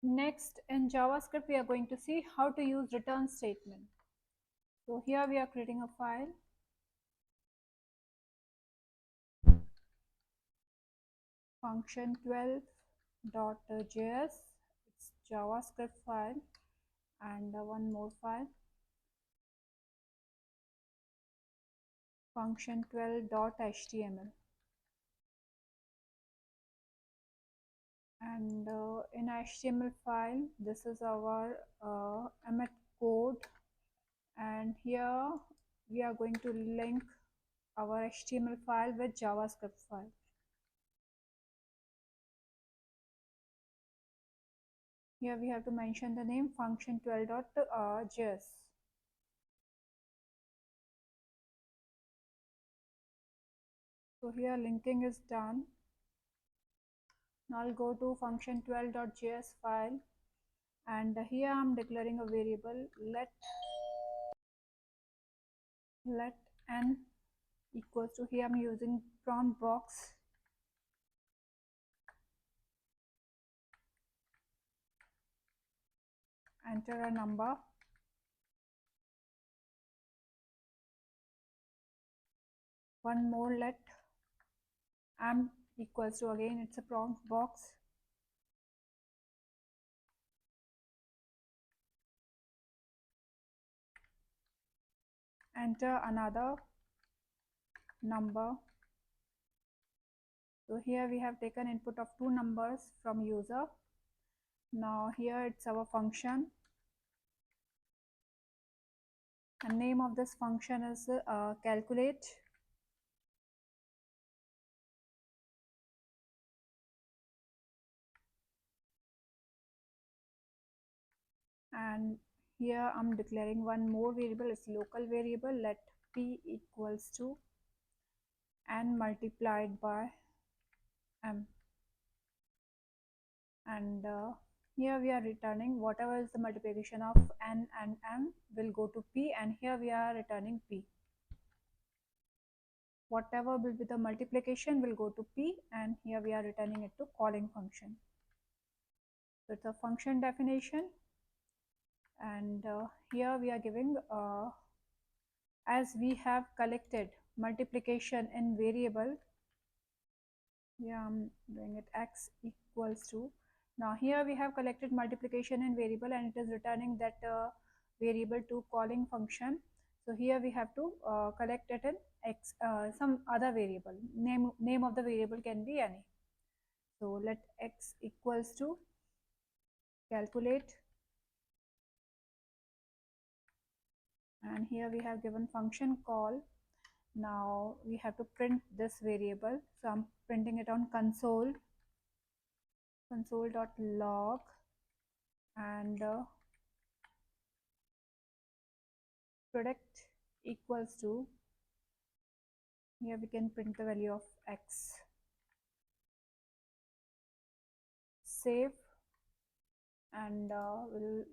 Next, in JavaScript, we are going to see how to use return statement. So here we are creating a file, function12.js. It's JavaScript file, and one more file, function12.html. And in HTML file, this is our emit code, and here we are going to link our HTML file with JavaScript file. Here we have to mention the name function12.js. So here linking is done. Now I'll go to function12.js file, and here I'm declaring a variable let n equals to, here I'm using prompt box, enter a number, one more let m equals to, again it's a prompt box, enter another number. So here we have taken input of two numbers from user. Now here it's our function, and name of this function is calculate. And here I'm declaring one more variable, it's local variable, let p equals to n multiplied by m. And here we are returning whatever is the multiplication of n and m will go to p, and here we are returning p. Whatever will be the multiplication will go to p, and here we are returning it to calling function. So it's a function definition, and here we are giving as we have collected multiplication in variable. Yeah, I'm doing it x equals to, now here we have collected multiplication in variable, and it is returning that variable to calling function. So here we have to collect it in x, some other variable, name of the variable can be any. So let x equals to calculate, and here we have given function call. Now we have to print this variable, so I'm printing it on console.log, and product equals to, here we can print the value of x. Save, and we'll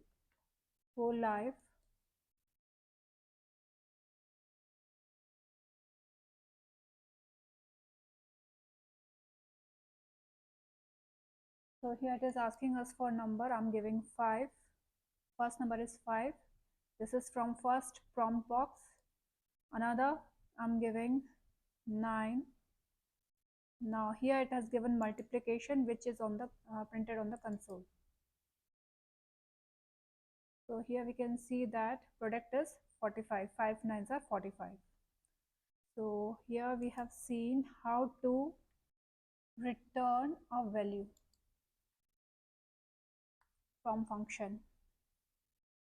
go live. So here it is asking us for number, I'm giving 5, first number is 5, this is from first prompt box. Another, I'm giving 9. Now here it has given multiplication, which is on the printed on the console. So here we can see that product is 45, 5 9s are 45. So here we have seen how to return a value from function.